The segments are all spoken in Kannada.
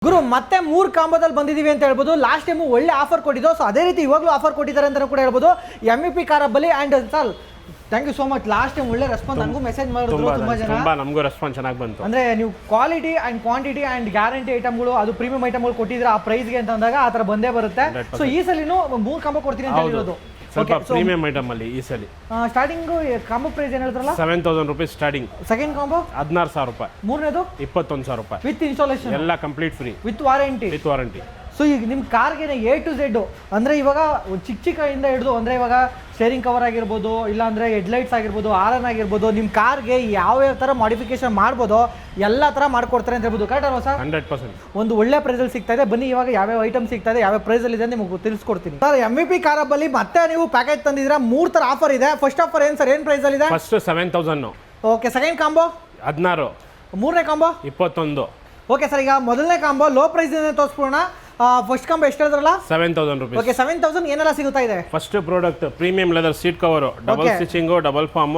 ಗುರು ಮತ್ತೆ 3 ಕಾಂಬೋದಲ್ಲಿ ಬಂದಿದ್ದೀವಿ ಅಂತ ಹೇಳ್ಬೋದು. ಲಾಸ್ಟ್ ಟೈಮು ಒಳ್ಳೆ ಆಫರ್ ಕೊಟ್ಟಿದ್ದು, ಸೊ ಅದೇ ರೀತಿ ಇವಾಗಲೂ ಆಫರ್ ಕೊಟ್ಟಿದ್ದಾರೆ ಅಂತ ಕೂಡ ಹೇಳ್ಬೋದು. MEP ಕಾರಬ್ಬಲಿ and sir thank you so much. Last time ಒಳ್ಳೆ ರೆಸ್ಪಾನ್ಸ್, ನನಗೂ ಮೆಸೇಜ್ ಮಾಡಿದ್ರು ತುಂಬಾ ಜನ. ನಮಗೂ ರೆಸ್ಪಾನ್ಸ್ ಚೆನ್ನಾಗಿ ಬಂತು. ಅಂದ್ರೆ ನೀವು quality and quantity and guarantee ಐಟಮ್ಗಳು, ಅದು ಪ್ರೀಮಿಯಂ ಐಟಮ್ಗಳು ಕೊಟ್ಟಿದ್ರೆ ಆ ಪ್ರೈಸ್ಗೆ ಅಂತ ಅಂದಾಗ ಆ ಥರ ಬಂದೇ ಬರುತ್ತೆ. ಸೊ ಈ ಸಲಿನೂ 3 ಕಾಂಬೋ ಕೊಡ್ತೀನಿ ಅಂತ ಹೇಳಿರೋದು. ಸ್ವಲ್ಪ ಪ್ರೀಮಿಯಂ ಐಟಮ್ ಅಲ್ಲಿ ಈ ಸಲ ಸ್ಟಾರ್ಟಿಂಗ್ ಕಾಂಬೋ ಪ್ರೈಸ್ ಏನು ಹೇಳ್ತಾರಲ್ಲ, 7000 ರೂಪೀಸ್ ಸ್ಟಾರ್ಟಿಂಗ್. ಸೆಕೆಂಡ್ ಕಾಂಬೋ 16000 ರೂಪಾಯಿ. ಮೂರನೇದು 21000 ರೂಪಾಯಿ ವಿತ್ ಇನ್ಸ್ಟಾಲೇಷನ್, ಎಲ್ಲ complete free with warranty. So ಈಗ ನಿಮ್ಮ ಕಾರ್ಗೆ A to Z, ಅಂದರೆ ಇವಾಗ ಚಿಕ್ಕ ಹಿಡಿದು, ಅಂದರೆ ಇವಾಗ ಸ್ಟೇರಿಂಗ್ ಕವರ್ ಆಗಿರ್ಬೋದು, ಇಲ್ಲಾಂದರೆ ಹೆಡ್ಲೈಟ್ಸ್ ಆಗಿರ್ಬೋದು, ಆರನ್ ಆಗಿರ್ಬೋದು, ನಿಮ್ಮ ಕಾರ್ಗೆ ಯಾವ್ಯಾವ ಥರ ಮಾಡಿಫಿಕೇಶನ್ ಮಾಡ್ಬೋದು ಎಲ್ಲ ಥರ ಮಾಡ್ಕೊಡ್ತಾರೆ ಅಂತ ಹೇಳ್ಬೋದು. ಕರೆಕ್ಟ್ ಅಲ್ವಾ ಸರ್? 100%. ಒಂದು ಒಳ್ಳೆ ಪ್ರೈಸಲ್ಲಿ ಸಿಗ್ತಾ ಇದೆ. ಬನ್ನಿ ಇವಾಗ ಯಾವ್ಯಾವ ಐಟಮ್ ಸಿಗ್ತಾ ಇದೆ, ಯಾವ್ಯಾವ ಪ್ರೈಸಲ್ಲಿ ಇದೆ ನಿಮಗೆ ತಿಳಿಸ್ಕೊಡ್ತೀನಿ. ಸರ್ MEP ಕಾರಬ್ಬಲಿ ಮತ್ತೆ ನೀವು ಪ್ಯಾಕೇಜ್ ತಂದಿದ್ದೀರಾ, 3 ಥರ ಆಫರ್ ಇದೆ. ಫಸ್ಟ್ ಆಫರ್ ಏನು ಸರ್, ಏನು ಪ್ರೈಸಲ್ಲಿ ಇದೆ? ಫಸ್ಟ್ 7000. ಓಕೆ. Second combo 16. ಮೂರನೇ ಕಾಂಬೋ 21. ಓಕೆ ಸರ್, ಈಗ ಮೊದಲನೇ ಕಾಂಬೋ ಲೋ ಪ್ರೈಸ್ ತೋರಿಸ್ಬೋಣ. ಫಸ್ಟ್ ಕಾಂಬೋ ಎಷ್ಟು ಹೇಳಿದ್ರಲ್ಲ? 7000 ರೂಪಾಯಿ. ಓಕೆ, 7000 ಏನೆಲ್ಲ ಸಿಗುತ್ತಾ ಇದೆ? First product premium leather seat cover, double stitching, double foam,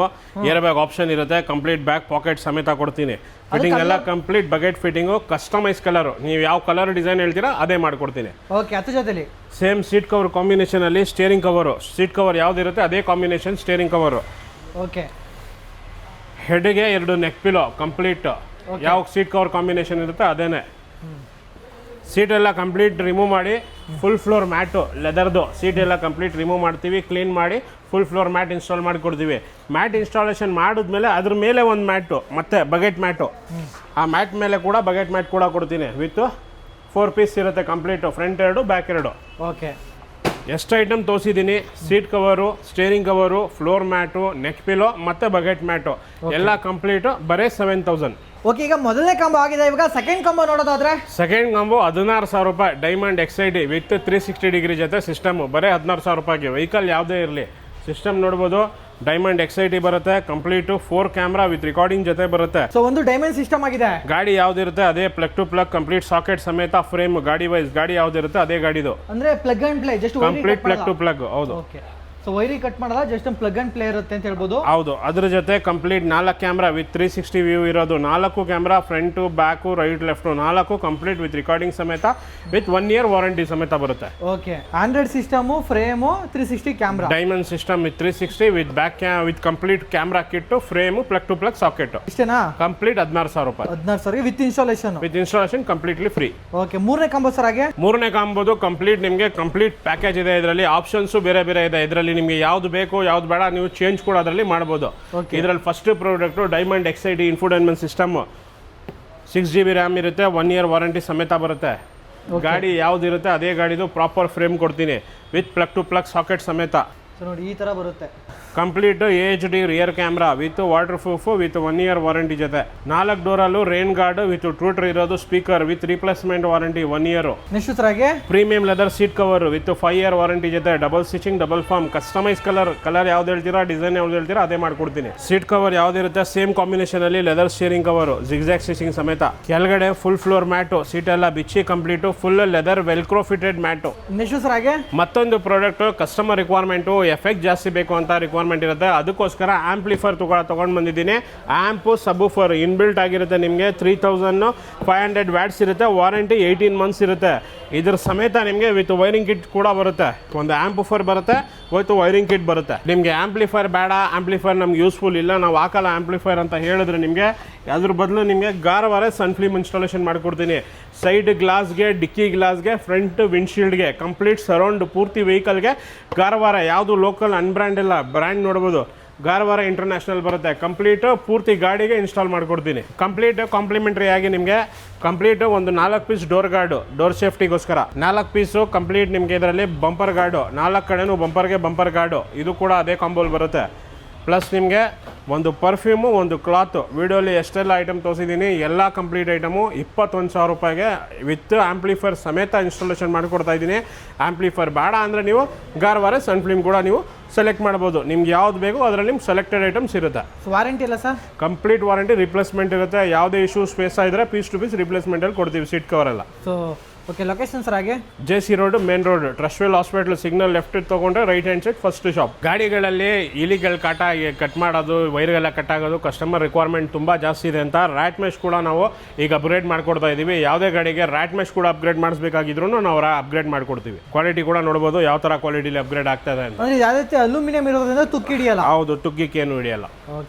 air bag option ಇರುತ್ತೆ, ಕಂಪ್ಲೀಟ್ ಬ್ಯಾಕ್ ಪಾಕೆಟ್ ಸಮೇತ ಕೊಡ್ತೀನಿ. ಫಿಟ್ಟಿಂಗ್ ಎಲ್ಲ ಕಂಪ್ಲೀಟ್ ಬಗೆಟ್ ಫಿಟ್ಟಿಂಗು, ಕಸ್ಟಮೈಸ್ ಕಲರ್, ನೀವು ಯಾವ ಕಲರ್ ಡಿಸೈನ್ ಹೇಳ್ತೀರಾ ಅದೇ ಮಾಡ್ಕೊಡ್ತೀನಿ. ಓಕೆ, ಅದ್ರ ಜೊತೆಲಿ ಸೇಮ್ ಸೀಟ್ ಕವರ್ ಕಾಂಬಿನೇಷನ್ ಅಲ್ಲಿ ಸ್ಟೇರಿಂಗ್ ಕವರು, ಸೀಟ್ ಕವರ್ ಯಾವ್ದಿರುತ್ತೆ ಅದೇ ಕಾಂಬಿನೇಷನ್ ಸ್ಟೇರಿಂಗ್ ಕವರು. ಓಕೆ. ಹೆಡ್ಗೆ 2 ನೆಕ್ ಪಿಲೋ ಕಂಪ್ಲೀಟ್, ಯಾವ ಸೀಟ್ ಕವರ್ ಕಾಂಬಿನೇಷನ್ ಇರುತ್ತೆ ಅದೇನೆ. ಸೀಟ್ ಎಲ್ಲ ಕಂಪ್ಲೀಟ್ ರಿಮೂವ್ ಮಾಡಿ ಫುಲ್ ಫ್ಲೋರ್ ಮ್ಯಾಟು ಲೆದರ್ದು ಸೀಟ್ ಎಲ್ಲ ಕಂಪ್ಲೀಟ್ ರಿಮೂವ್ ಮಾಡ್ತೀವಿ, ಕ್ಲೀನ್ ಮಾಡಿ ಫುಲ್ ಫ್ಲೋರ್ ಮ್ಯಾಟ್ ಇನ್ಸ್ಟಾಲ್ ಮಾಡಿ ಕೊಡ್ತೀವಿ. ಮ್ಯಾಟ್ ಇನ್ಸ್ಟಾಲೇಷನ್ ಮಾಡಿದ್ಮೇಲೆ ಅದ್ರ ಮೇಲೆ ಒಂದು ಮ್ಯಾಟು, ಮತ್ತೆ ಬಗೆಟ್ ಮ್ಯಾಟು, ಆ ಮ್ಯಾಟ್ ಮೇಲೆ ಕೂಡ ಬಗೆಟ್ ಮ್ಯಾಟ್ ಕೂಡ ಕೊಡ್ತೀನಿ. ವಿತ್ 4 ಪೀಸ್ ಇರುತ್ತೆ ಕಂಪ್ಲೀಟು, ಫ್ರಂಟ್ 2 ಬ್ಯಾಕ್ 2. ಓಕೆ. ಎಷ್ಟು ಐಟಮ್ ತೋರಿಸಿದ್ದೀನಿ, seat cover, steering cover, floor mat, neck pillow ಮತ್ತು ಬಗೆಟ್ ಮ್ಯಾಟು ಎಲ್ಲ ಕಂಪ್ಲೀಟು ಬರೀ 7000. ಓಕೆ, ಈಗ ಮೊದಲನೇ ಕಾಂಬೋ ಆಗಿದೆ. ಇವಾಗ ಸೆಕೆಂಡ್ ಕಾಂಬೋ ನೋಡೋದಾದ್ರೆ, ಸೆಕೆಂಡ್ ಕಾಂಬೋ 16000 ರೂಪಾಯಿ, ಡೈಮಂಡ್ XID ವಿತ್ 360 ಡಿಗ್ರಿ ಜೊತೆ ಸಿಸ್ಟಮ್, ಬರೀ 16000 ರೂಪಾಯಿಗೆ. ವೆಹಿಕಲ್ ಯಾವುದೇ ಇರಲಿ ಸಿಸ್ಟಮ್ ನೋಡ್ಬೋದು. ಡೈಮಂಡ್ XID ಬರುತ್ತೆ, ಕಂಪ್ಲೀಟು 4 ಕ್ಯಾಮ್ರಾ ವಿತ್ ರಿಕಾರ್ಡಿಂಗ್ ಜೊತೆ ಬರುತ್ತೆ. ಸೊ ಒಂದು ಡೈಮಂಡ್ ಸಿಸ್ಟಮ್ ಆಗಿದೆ. ಗಾಡಿ ಯಾವ್ದಿರುತ್ತೆ ಅದೇ plug to plug, complete socket ಸಮೇತ ಫ್ರೇಮ್, ಗಾಡಿ ವೈಸ್ ಗಾಡಿ ಯಾವ್ದಿರುತ್ತೆ ಅದೇ ಗಾಡಿದು, ಅಂದ್ರೆ plug and play, just complete plug to plug. ಹೌದು. ಓಕೆ. ಸೊ ವೈರಿ ಕಟ್ ಮಾಡಲ್ಲ, ಜಸ್ಟ್ ಪ್ಲಗ್ ಅಂಡ್ ಪ್ಲೇ ಇರುತ್ತೆ ಅಂತ ಹೇಳ್ಬೋದು. ಹೌದು. ಅದ್ರ ಜೊತೆ ಕಂಪ್ಲೀಟ್ 4 ಕ್ಯಾಮ್ರಾ ವಿತ್ 360 ವ್ಯೂ ಇರೋದು, 4 camera front back right left 4 complete with recording ಸಮೇತ, ವಿತ್ 1 year ವಾರಂಟಿ ಸಮೇತ ಬರುತ್ತೆ. Okay. Android system, frame, 360 camera, diamond system with 360 with back with complete camera kit, frame, plug to plug socket. ಇಷ್ಟೇನಾ? ಕಂಪ್ಲೀಟ್ 16000 ರೂಪಾಯಿ. 16000 with installation. With installation completely free. Okay. ಮೂರನೇ ಕಾಂಬೋ ಸರ್ ಹಾಗೆ? ಮೂರನೇ ಕಾಂಬೋದು ಕಂಪ್ಲೀಟ್ ನಿಮಗೆ ಕಂಪ್ಲೀಟ್ ಪ್ಯಾಕೇಜ್ ಇದೆ. ಇದರಲ್ಲಿ ಆಪ್ಷನ್ಸ್ ಬೇರೆ ಬೇರೆ ಇದೆ. ಇದರಲ್ಲಿ ನಿಮಗೆ ಯಾವ್ದು ಬೇಕು ಯಾವ್ದು ಬೇಡ ನೀವು ಚೇಂಜ್ ಕೂಡ ಅದರಲ್ಲಿ ಮಾಡಬಹುದು. ಇದರಲ್ಲಿ first product diamond XID infotainment system, 6GB RAM ಇರುತ್ತೆ, 1 year ವಾರಂಟಿ ಸಮೇತ ಬರುತ್ತೆ. ಗಾಡಿ ಯಾವ್ದಿರುತ್ತೆ ಅದೇ ಗಾಡಿದು ಪ್ರಾಪರ್ ಫ್ರೇಮ್ ಕೊಡ್ತೀನಿ, with plug to plug socket ಸಮೇತ. ನೋಡಿ ಈ ತರ ಬರುತ್ತೆ. Complete HD rear camera with waterproof with 1 year warranty ಜೊತೆ. 4 ಡೋರಲ್ಲೂ ರೈನ್ ಗಾರ್ಡ್ ವಿತ್ ಟ್ರೂಟರ್ ಇರೋದು, speaker with replacement warranty 1 year. Next ಸರಾಗೆ premium leather seat cover with 5 year warranty ಜೊತೆ, double stitching, double foam, customise colour ಯಾವ್ದು ಹೇಳ್ತೀರಾ, ಡಿಸೈನ್ ಯಾವ್ದು ಹೇಳ್ತೀರಾ ಅದೇ ಮಾಡ್ಕೊಡ್ತೀನಿ. ಸೀಟ್ ಕವರ್ ಯಾವ್ದಿರುತ್ತೆ ಸೇಮ್ ಕಾಂಬಿನೇಷನ್ ಅಲ್ಲಿ leather steering cover, zigzag stitching ಸಮೇತ. ಕೆಳಗಡೆ ಫುಲ್ ಫ್ಲೋರ್ ಮ್ಯಾಟು, ಸೀಟ್ ಎಲ್ಲ ಬಿಚ್ಚಿ complete full leather velcro fitted mat. Next ಸರಾಗೆ ಮತ್ತೊಂದು ಪ್ರಾಡಕ್ಟ್ ಕಸ್ಟಮರ್ ರಿಕ್ವೈರ್ಮೆಂಟು, ಎಫೆಕ್ಟ್ ಜಾಸ್ತಿ ಬೇಕು ಅಂತ ರಿಕ್ವೈರ್ಮೆಂಟ್ ಇರುತ್ತೆ, ಅದಕ್ಕೋಸ್ಕರ ಆಂಪ್ಲಿಫೈರ್ ತಗೊಂಡು ಬಂದಿದ್ದೀನಿ. ಆಂಪು ಸಬ್ವೂಫರ್ ಇನ್ಬಿಲ್ಟ್ ಆಗಿರುತ್ತೆ, ನಿಮಗೆ 3500 ವ್ಯಾಟ್ಸ್ ಇರುತ್ತೆ, ವಾರಂಟಿ 18 months ಇರುತ್ತೆ. ಇದ್ರ ಸಮೇತ ನಿಮಗೆ ವಿತ್ ವೈರಿಂಗ್ ಕಿಟ್ ಕೂಡ ಬರುತ್ತೆ. ಒಂದು ಆಂಪ್ಲಿಫೈರ್ ಬರುತ್ತೆ ವಿತ್ ವೈರಿಂಗ್ ಕಿಟ್ ಬರುತ್ತೆ. ನಿಮಗೆ ಆಂಪ್ಲಿಫೈರ್ ಬೇಡ, ಆಂಪ್ಲಿಫೈರ್ ನಮ್ಗೆ ಯೂಸ್ಫುಲ್ ಇಲ್ಲ, ನಾವು ಹಾಕಲ್ಲ ಆಂಪ್ಲಿಫೈರ್ ಅಂತ ಹೇಳಿದ್ರೆ ನಿಮಗೆ ಅದ್ರ ಬದಲು ನಿಮಗೆ ಗಾರವಾರ ಸನ್ಫ್ಲಿಮ್ ಇನ್ಸ್ಟಾಲೇಷನ್ ಮಾಡಿಕೊಡ್ತೀನಿ. ಸೈಡ್ ಗ್ಲಾಸ್ಗೆ, ಡಿಕ್ಕಿ ಗ್ಲಾಸ್ಗೆ, ಫ್ರಂಟ್ ವಿಂಡ್ಶೀಲ್ಡ್ಗೆ, ಕಂಪ್ಲೀಟ್ ಸರೌಂಡ್ ಪೂರ್ತಿ ವೆಹಿಕಲ್ಗೆ ಗಾರವಾರ, ಯಾವುದು ಲೋಕಲ್ ಅನ್ಬ್ರ್ಯಾಂಡ್ ಇಲ್ಲ, ಬ್ರ್ಯಾಂಡ್ ನೋಡ್ಬೋದು, ಗಾರವಾರ ಇಂಟರ್ನ್ಯಾಷನಲ್ ಬರುತ್ತೆ. ಕಂಪ್ಲೀಟ್ ಪೂರ್ತಿ ಗಾಡಿಗೆ ಇನ್ಸ್ಟಾಲ್ ಮಾಡಿಕೊಡ್ತೀನಿ. ಕಂಪ್ಲೀಟ್ ಕಾಂಪ್ಲಿಮೆಂಟ್ರಿ ಆಗಿ ನಿಮಗೆ ಕಂಪ್ಲೀಟ್ ಒಂದು 4 ಪೀಸ್ ಡೋರ್ ಗಾರ್ಡು, ಡೋರ್ ಸೇಫ್ಟಿಗೋಸ್ಕರ 4 ಪೀಸು ಕಂಪ್ಲೀಟ್ ನಿಮಗೆ ಇದರಲ್ಲಿ ಬಂಪರ್ ಗಾರ್ಡು, 4 ಕಡೆನೂ ಬಂಪರ್ಗೆ ಬಂಪರ್ ಗಾರ್ಡು, ಇದು ಕೂಡ ಅದೇ ಕಾಂಬೋಲ್ ಬರುತ್ತೆ. ಪ್ಲಸ್ ನಿಮಗೆ ಒಂದು ಪರ್ಫ್ಯೂಮು, ಒಂದು ಕ್ಲಾತು, ವಿಡಿಯೋಲಿ ಎಷ್ಟೆಲ್ಲ ಐಟಮ್ ತೋರಿಸಿದ್ದೀನಿ ಎಲ್ಲ ಕಂಪ್ಲೀಟ್ ಐಟಮು 21000 ರೂಪಾಯಿಗೆ ವಿತ್ ಆಂಪ್ಲಿಫೈರ್ ಸಮೇತ ಇನ್ಸ್ಟಾಲೇಷನ್ ಮಾಡಿಕೊಡ್ತಾ ಇದ್ದೀನಿ. ಆಂಪ್ಲಿಫೈರ್ ಬೇಡ ಅಂದರೆ ನೀವು ಗಾರವಾರ ಸನ್ಫ್ಲಿಮ್ ಕೂಡ ನೀವು ಸೆಲೆಕ್ಟ್ ಮಾಡ್ಬೋದು. ನಿಮ್ಗೆ ಯಾವ್ದು ಬೇಕು ಅದರಲ್ಲಿ ನಿಮ್ಗೆ ಸೆಲೆಕ್ಟೆಡ್ ಐಟಮ್ಸ್ ಇರುತ್ತೆ. ವಾರಂಟಿ ಇಲ್ಲ ಸರ್? ಕಂಪ್ಲೀಟ್ ವಾರಂಟಿ, ರಿಪ್ಲೇಸ್ಮೆಂಟ್ ಇರುತ್ತೆ. ಯಾವುದೇ ಇಶ್ಯೂ ಸ್ಪೇಸ್ ಆಗಿದ್ರೆ ಪೀಸ್ ಟು ಪೀಸ್ ರಿಪ್ಲೇಸ್ಮೆಂಟಲ್ಲಿ ಕೊಡ್ತೀವಿ ಸೀಟ್ ಕವರ್ ಎಲ್ಲ. ಸೊ ಓಕೆ ಲೊಕೇಶನ್ ಸರ್ ಹಾಗೆ J C road main road Trustwell hospital signal left ತೊಗೊಂಡ್ರೆ right hand side first shop. ಗಾಡಿಗಳಲ್ಲಿ ಇಲಿಗಳು ಕಟ್ ಮಾಡೋದು, ವೈರ್ಗೆಲ್ಲ ಕಟ್ ಆಗೋದು, ಕಸ್ಟಮರ್ ರಿಕ್ವೈರ್ಮೆಂಟ್ ತುಂಬ ಜಾಸ್ತಿ ಇದೆ ಅಂತ ರ್ಯಾಟ್ ಮೆಶ್ ಕೂಡ ನಾವು ಈಗ ಅಪ್ಗ್ರೇಡ್ ಮಾಡ್ಕೊಡ್ತಾ ಇದ್ದೀವಿ. ಯಾವುದೇ ಗಾಡಿಗೆ ರ್ಯಾಟ್ ಮೆಶ್ ಕೂಡ ಅಪ್ಗ್ರೇಡ್ ಮಾಡಿಸ್ಬೇಕಾಗಿದ್ರು ನಾವು ಅಪ್ಗ್ರೇಡ್ ಮಾಡ್ಕೊಡ್ತೀವಿ. ಕ್ವಾಲಿಟಿ ಕೂಡ ನೋಡ್ಬೋದು ಯಾವ ಥರ ಕ್ವಾಲಿಟಿಲಿ ಅಪ್ಗ್ರೇಡ್ ಆಗ್ತಾ ಇದೆ ಅಂತ. ಅಂದರೆ ಯಾವ ರೀತಿ ಅಲ್ಯೂಮಿನಿಯಂ ಇರೋದ್ರಿಂದ ತುಕ್ಕಿಡಿಯಲ್ಲ. ಹೌದು, ತುಗ್ಗಿಕ್ಕೇನು ಹಿಡಿಯಲ್ಲ. ಓಕೆ